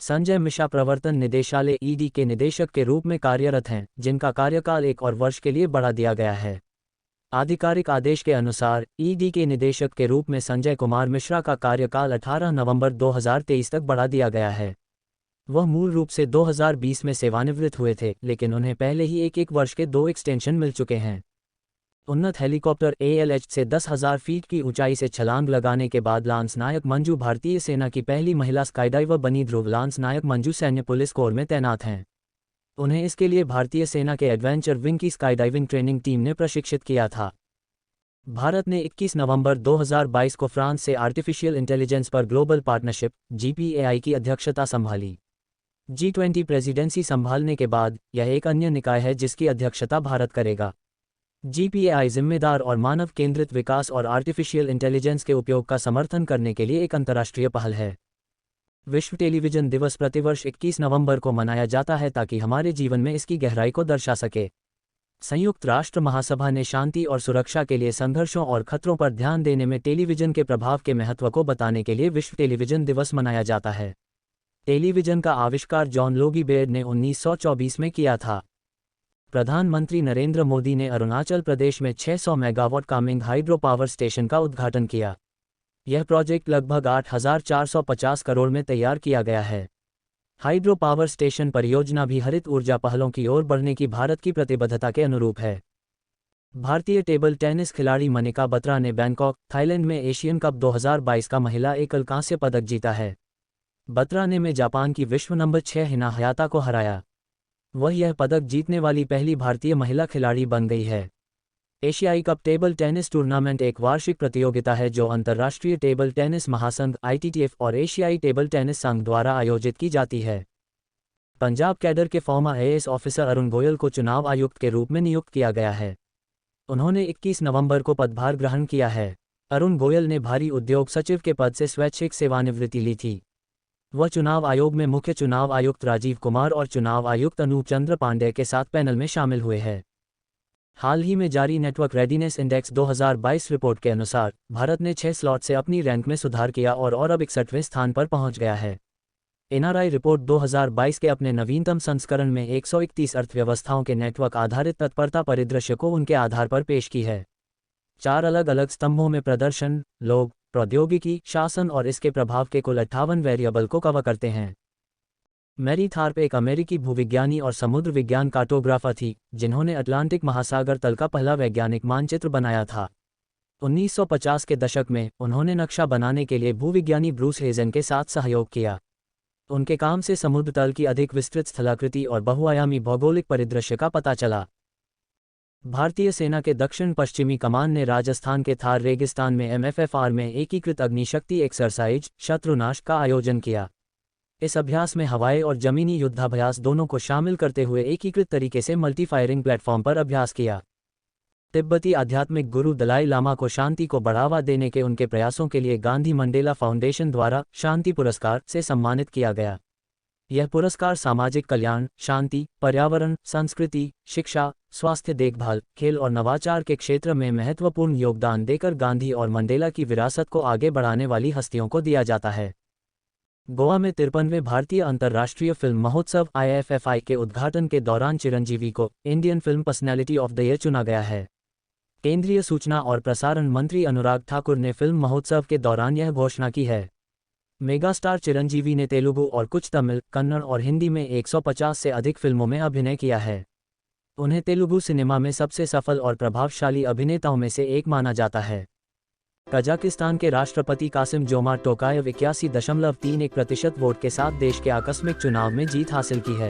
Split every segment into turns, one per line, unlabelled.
संजय मिश्रा प्रवर्तन निदेशालय ईडी के निदेशक के रूप में कार्यरत हैं, जिनका कार्यकाल 1 और वर्ष के लिए बढ़ा दिया गया है। आधिकारिक आदेश के अनुसार ईडी के निदेशक के रूप में संजय कुमार मिश्रा का कार्यकाल 18 नवंबर 2023 तक बढ़ा दिया गया है। वह मूल रूप से 2020 में सेवानिवृत्त हुए थे, लेकिन उन्हें पहले ही एक वर्ष के 2 एक्सटेंशन मिल चुके हैं। उन्नत हेलीकॉप्टर ALH से 10,000 फीट की ऊंचाई से छलांग लगाने के बाद लांस नायक मंजू भारतीय सेना की पहली महिला स्काईडाइवर बनी। ध्रुव लांस नायक मंजू सैन्य पुलिस कोर में तैनात हैं। उन्हें इसके लिए भारतीय सेना के एडवेंचर विंग की स्काईडाइविंग ट्रेनिंग टीम ने प्रशिक्षित किया था। भारत ने 21 नवंबर 2022 को फ्रांस से आर्टिफिशियल इंटेलिजेंस पर ग्लोबल पार्टनरशिप GPAI की अध्यक्षता संभाली। G20 प्रेसिडेंसी संभालने के बाद यह एक अन्य निकाय है जिसकी अध्यक्षता भारत करेगा। GPAI जिम्मेदार और मानव केंद्रित विकास और आर्टिफिशियल इंटेलिजेंस के उपयोग का समर्थन करने के लिए एक अंतर्राष्ट्रीय पहल है। विश्व टेलीविजन दिवस प्रतिवर्ष 21 नवंबर को मनाया जाता है ताकि हमारे जीवन में इसकी गहराई को दर्शा सके। संयुक्त राष्ट्र महासभा ने शांति और सुरक्षा के लिए संघर्षों और खतरों पर ध्यान देने में टेलीविजन के प्रभाव के महत्व को बताने के लिए विश्व टेलीविजन दिवस मनाया जाता है। टेलीविजन का आविष्कार जॉन लोगी बेयर्ड ने 1924 में किया था। प्रधानमंत्री नरेंद्र मोदी ने अरुणाचल प्रदेश में 600 megawatt Kameng hydro power station का उद्घाटन किया। यह प्रोजेक्ट लगभग 8,450 करोड़ में तैयार किया गया है। हाइड्रो पावर स्टेशन परियोजना भी हरित ऊर्जा पहलों की ओर बढ़ने की भारत की प्रतिबद्धता के अनुरूप है। भारतीय टेबल टेनिस खिलाड़ी मनिका बत्रा ने बैंकॉक, थाईलैंड में एशियन कप 2022 का महिला एकल कांस्य पदक जीता है। बत्रा ने में जापान की विश्व नंबर 6 हिना हयाता को हराया। वह यह पदक जीतने वाली पहली भारतीय महिला खिलाड़ी बन गई है। एशियाई कप टेबल टेनिस टूर्नामेंट एक वार्षिक प्रतियोगिता है जो अंतर्राष्ट्रीय टेबल टेनिस महासंघ ITTF और एशियाई टेबल टेनिस संघ द्वारा आयोजित की जाती है। पंजाब कैडर के farmer IAS officer Arun Goyal को चुनाव आयुक्त के रूप में नियुक्त किया गया है। उन्होंने 21 नवंबर को पदभार ग्रहण किया है। अरुण गोयल ने भारी उद्योग सचिव के पद से स्वैच्छिक सेवानिवृत्ति ली थी। वह चुनाव आयोग में मुख्य चुनाव आयुक्त राजीव कुमार और चुनाव आयुक्त अनूप चंद्र पांडेय के साथ पैनल में शामिल हुए हैं। हाल ही में जारी नेटवर्क रेडीनेस इंडेक्स 2022 रिपोर्ट के अनुसार भारत ने 6 स्लॉट से अपनी रैंक में सुधार किया और अब 61वें स्थान पर पहुंच गया है। NRI रिपोर्ट 2022 के अपने नवीनतम संस्करण में 131 अर्थव्यवस्थाओं के नेटवर्क आधारित तत्परता परिदृश्य को उनके आधार पर पेश की है। 4 अलग अलग स्तंभों में प्रदर्शन, लोग, प्रौद्योगिकी, शासन और इसके प्रभाव के कुल 58 वेरिएबल को कवर करते हैं। मैरी थार्प एक अमेरिकी भूविज्ञानी और समुद्र विज्ञान कार्टोग्राफर थी, जिन्होंने अटलांटिक महासागर तल का पहला वैज्ञानिक मानचित्र बनाया था। 1950 के दशक में उन्होंने नक्शा बनाने के लिए भूविज्ञानी ब्रूस हेजन के साथ सहयोग किया। उनके काम से समुद्र तल की अधिक विस्तृत स्थलाकृति और बहुआयामी भौगोलिक परिदृश्य का पता चला। भारतीय सेना के दक्षिण पश्चिमी कमान ने राजस्थान के थार रेगिस्तान में MFFR में एकीकृत अग्निशक्ति एक्सरसाइज शत्रुनाश का आयोजन किया। इस अभ्यास में हवाई और जमीनी युद्धाभ्यास दोनों को शामिल करते हुए एकीकृत तरीके से मल्टी फायरिंग प्लेटफॉर्म पर अभ्यास किया। तिब्बती आध्यात्मिक गुरु दलाई लामा को शांति को बढ़ावा देने के उनके प्रयासों के लिए गांधी मंडेला फाउंडेशन द्वारा शांति पुरस्कार से सम्मानित किया गया। यह पुरस्कार सामाजिक कल्याण, शांति, पर्यावरण, संस्कृति, शिक्षा, स्वास्थ्य देखभाल, खेल और नवाचार के क्षेत्र में महत्वपूर्ण योगदान देकर गांधी और मंडेला की विरासत को आगे बढ़ाने वाली हस्तियों को दिया जाता है। गोवा में 53वें भारतीय अंतर्राष्ट्रीय फिल्म महोत्सव IFFI के उद्घाटन के दौरान चिरंजीवी को Indian film personality of the year चुना गया है। केंद्रीय सूचना और प्रसारण मंत्री अनुराग ठाकुर ने फिल्म महोत्सव के दौरान यह घोषणा की है। मेगास्टार चिरंजीवी ने तेलुगु और कुछ तमिल, कन्नड़ और हिंदी में 150 से अधिक फिल्मों में अभिनय किया है। उन्हें तेलुगु सिनेमा में सबसे सफल और प्रभावशाली अभिनेताओं में से एक माना जाता है। कजाकिस्तान के राष्ट्रपति कासिम जोमार्ट टोकायव 81.31% वोट के साथ देश के आकस्मिक चुनाव में जीत हासिल की है।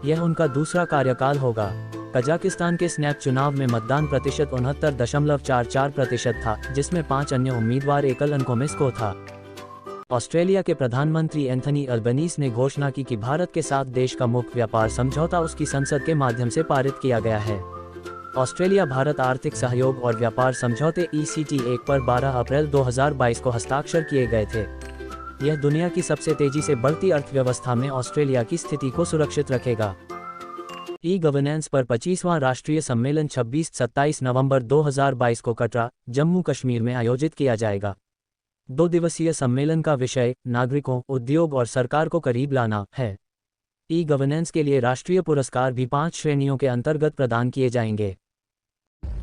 यह उनका दूसरा कार्यकाल होगा। कजाकिस्तान के स्नैप चुनाव में मतदान प्रतिशत 69.44% था, जिसमें 5 अन्य उम्मीदवार एकल अंकों में स्कोर था। ऑस्ट्रेलिया के प्रधानमंत्री एंथनी अल्बनीज ने घोषणा की कि भारत के साथ देश का मुक्त व्यापार समझौता उसकी संसद के माध्यम से पारित किया गया है। ऑस्ट्रेलिया भारत आर्थिक सहयोग और व्यापार समझौते ECT1 पर 12 अप्रैल 2022 को हस्ताक्षर किए गए थे। यह दुनिया की सबसे तेजी से बढ़ती अर्थव्यवस्था में ऑस्ट्रेलिया की स्थिति को सुरक्षित रखेगा। ई-गवर्नेंस पर 25वां राष्ट्रीय सम्मेलन 26-27 नवंबर 2022 को कटरा, जम्मू कश्मीर में आयोजित किया जाएगा। 2 दिवसीय सम्मेलन का विषय नागरिकों, उद्योग और सरकार को करीब लाना है। ई गवर्नेंस के लिए राष्ट्रीय पुरस्कार भी 5 श्रेणियों के अंतर्गत प्रदान किए जाएंगे।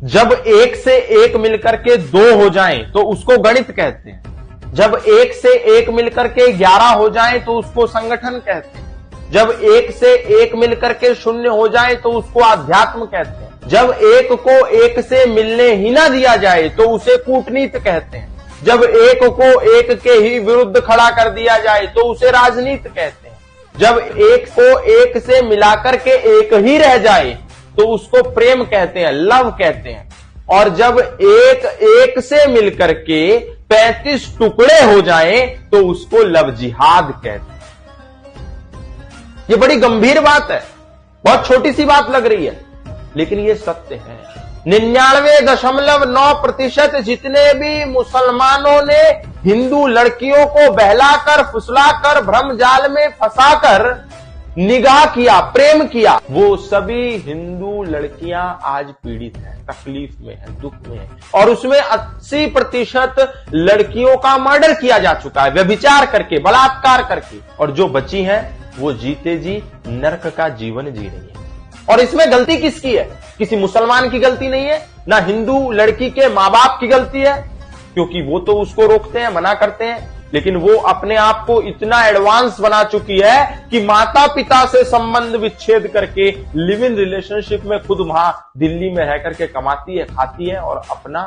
जब एक से एक मिलकर के 2 हो जाएं तो उसको गणित कहते हैं। जब एक से एक मिलकर के 11 हो जाएं तो उसको संगठन कहते हैं। जब एक से एक मिलकर के 0 हो जाए तो उसको आध्यात्म कहते हैं। जब एक को एक से मिलने ही ना दिया जाए तो उसे कूटनीति कहते हैं। जब एक को एक के ही विरुद्ध खड़ा कर दिया जाए तो उसे राजनीति कहते हैं। जब एक को एक से मिलाकर के एक ही रह जाए तो उसको प्रेम कहते हैं, लव कहते हैं। और जब एक एक से मिलकर के 35 टुकड़े हो जाएं तो उसको लव जिहाद कहते हैं। ये बड़ी गंभीर बात है, बहुत छोटी सी बात लग रही है, लेकिन ये सत्य है। 99.9% जितने भी मुसलमानों ने हिंदू लड़कियों को बहलाकर, फुसलाकर, भ्रम जाल में फंसाकर निगाह किया, प्रेम किया, वो सभी हिंदू लड़कियां आज पीड़ित हैं, तकलीफ में हैं, दुख में हैं। और उसमें 80% लड़कियों का मर्डर किया जा चुका है, व्यभिचार करके, बलात्कार करके। और जो बची हैं वो जीते जी नरक का जीवन जी रही है। और इसमें गलती किसकी है? किसी मुसलमान की गलती नहीं है, ना हिंदू लड़की के मां बाप की गलती है, क्योंकि वो तो उसको रोकते हैं, मना करते हैं। लेकिन वो अपने आप को इतना एडवांस बना चुकी है कि माता पिता से संबंध विच्छेद करके लिव इन रिलेशनशिप में खुद वहां दिल्ली में रह करके कमाती है, खाती है और अपना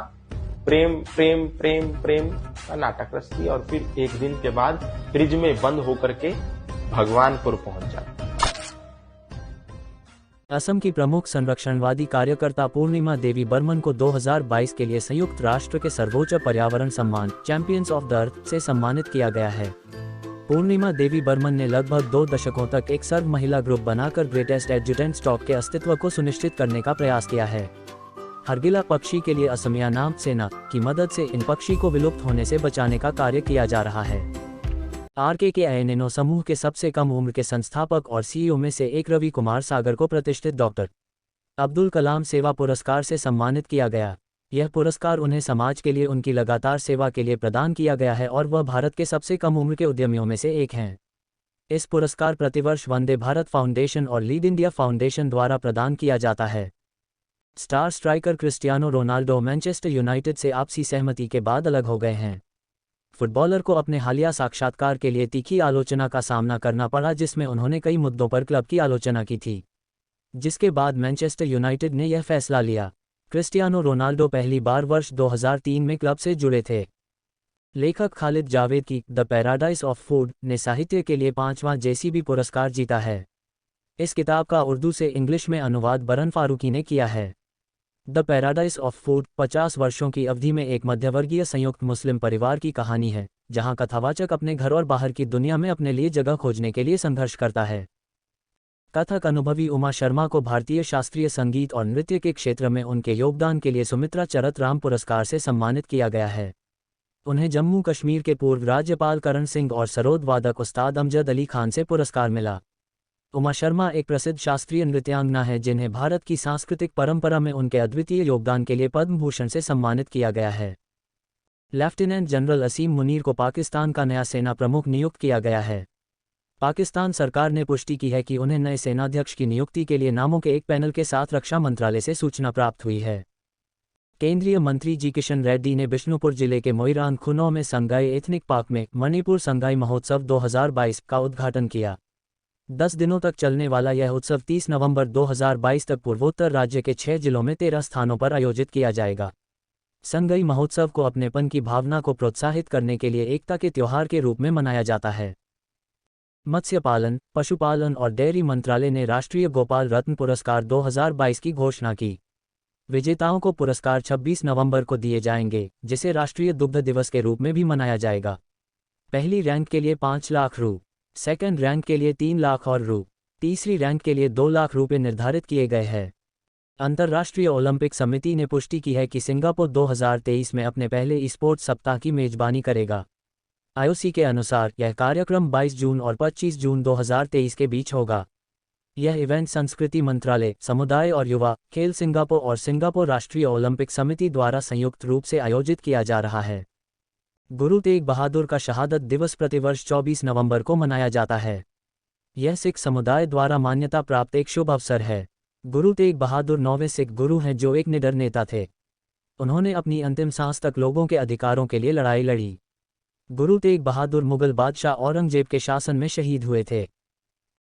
प्रेम प्रेम प्रेम प्रेम का नाटक रचती है। और फिर एक दिन के बाद फ्रिज में बंद होकर के भगवानपुर पहुंच जाती है।
असम की प्रमुख संरक्षणवादी कार्यकर्ता पूर्णिमा देवी बर्मन को 2022 के लिए संयुक्त राष्ट्र के सर्वोच्च पर्यावरण सम्मान चैंपियंस ऑफ द अर्थ से सम्मानित किया गया है। पूर्णिमा देवी बर्मन ने लगभग 2 दशकों तक एक सर्व महिला ग्रुप बनाकर ग्रेटेस्ट एडजुटेंट स्टॉक के अस्तित्व को सुनिश्चित करने का प्रयास किया है। हरगिला पक्षी के लिए असमिया नाम सेना की मदद से इन पक्षी को विलुप्त होने से बचाने का कार्य किया जा रहा है। RKKINNO समूह के सबसे कम उम्र के संस्थापक और CEO में से एक रवि कुमार सागर को प्रतिष्ठित डॉक्टर अब्दुल कलाम सेवा पुरस्कार से सम्मानित किया गया। यह पुरस्कार उन्हें समाज के लिए उनकी लगातार सेवा के लिए प्रदान किया गया है और वह भारत के सबसे कम उम्र के उद्यमियों में से एक हैं। इस पुरस्कार प्रतिवर्ष वंदे भारत फाउंडेशन और लीड इंडिया फाउंडेशन द्वारा प्रदान किया जाता है। Star striker Cristiano Ronaldo Manchester United से आपसी सहमति के बाद अलग हो गए हैं। फुटबॉलर को अपने हालिया साक्षात्कार के लिए तीखी आलोचना का सामना करना पड़ा, जिसमें उन्होंने कई मुद्दों पर क्लब की आलोचना की थी, जिसके बाद मैनचेस्टर यूनाइटेड ने यह फैसला लिया। क्रिस्टियानो रोनाल्डो पहली बार वर्ष 2003 में क्लब से जुड़े थे। लेखक खालिद जावेद की द पैराडाइज ऑफ फूड ने साहित्य के लिए 5वां JCB पुरस्कार जीता है। इस किताब का उर्दू से इंग्लिश में अनुवाद बरन फारूकी ने किया है। द पैराडाइज ऑफ फूड 50 वर्षों की अवधि में एक मध्यवर्गीय संयुक्त मुस्लिम परिवार की कहानी है, जहां कथावाचक अपने घर और बाहर की दुनिया में अपने लिए जगह खोजने के लिए संघर्ष करता है। कथक अनुभवी उमा शर्मा को भारतीय शास्त्रीय संगीत और नृत्य के क्षेत्र में उनके योगदान के लिए सुमित्रा चरत राम पुरस्कार से सम्मानित किया गया है। उन्हें जम्मू कश्मीर के पूर्व राज्यपाल करण सिंह और सरोद वादक उस्ताद अमजद अली खान से पुरस्कार मिला। उमा शर्मा एक प्रसिद्ध शास्त्रीय नृत्यांगना है जिन्हें भारत की सांस्कृतिक परंपरा में उनके अद्वितीय योगदान के लिए पद्म भूषण से सम्मानित किया गया है। लेफ्टिनेंट जनरल असीम मुनीर को पाकिस्तान का नया सेना प्रमुख नियुक्त किया गया है। पाकिस्तान सरकार ने पुष्टि की है कि उन्हें नए सेनाध्यक्ष की नियुक्ति के लिए नामों के एक पैनल के साथ रक्षा मंत्रालय से सूचना प्राप्त हुई है। केंद्रीय मंत्री जी किशन रेड्डी ने बिष्णुपुर जिले के मोइरांग खुनौ में संगाई एथनिक पार्क में मणिपुर संगाई महोत्सव 2022 का उद्घाटन किया। 10 दिनों तक चलने वाला यह उत्सव 30 नवंबर 2022 तक पूर्वोत्तर राज्य के 6 जिलों में 13 स्थानों पर आयोजित किया जाएगा। संगई महोत्सव को अपनेपन की भावना को प्रोत्साहित करने के लिए एकता के त्योहार के रूप में मनाया जाता है। मत्स्य पालन, पशुपालन और डेयरी मंत्रालय ने राष्ट्रीय गोपाल रत्न पुरस्कार 2022 की घोषणा की। विजेताओं को पुरस्कार 26 नवंबर को दिए जाएंगे, जिसे राष्ट्रीय दुग्ध दिवस के रूप में भी मनाया जाएगा। पहली रैंक के लिए 5 लाख रु, सेकंड रैंक के लिए 3 लाख और रु, तीसरी रैंक के लिए 2 लाख रुपये निर्धारित किए गए हैं। अंतर्राष्ट्रीय ओलंपिक समिति ने पुष्टि की है कि सिंगापुर 2023 में अपने पहले ई-स्पोर्ट्स सप्ताह की मेजबानी करेगा। IOC के अनुसार यह कार्यक्रम 22 जून और 25 जून 2023 के बीच होगा। यह इवेंट संस्कृति मंत्रालय, समुदाय और युवा खेल सिंगापुर और सिंगापुर राष्ट्रीय ओलंपिक समिति द्वारा संयुक्त रूप से आयोजित किया जा रहा है। गुरु तेग बहादुर का शहादत दिवस प्रतिवर्ष 24 नवंबर को मनाया जाता है। यह सिख समुदाय द्वारा मान्यता प्राप्त एक शुभ अवसर है। गुरु तेग बहादुर 9वें सिख गुरु हैं जो एक निडर नेता थे। उन्होंने अपनी अंतिम सांस तक लोगों के अधिकारों के लिए लड़ाई लड़ी। गुरु तेग बहादुर मुगल बादशाह औरंगजेब के शासन में शहीद हुए थे।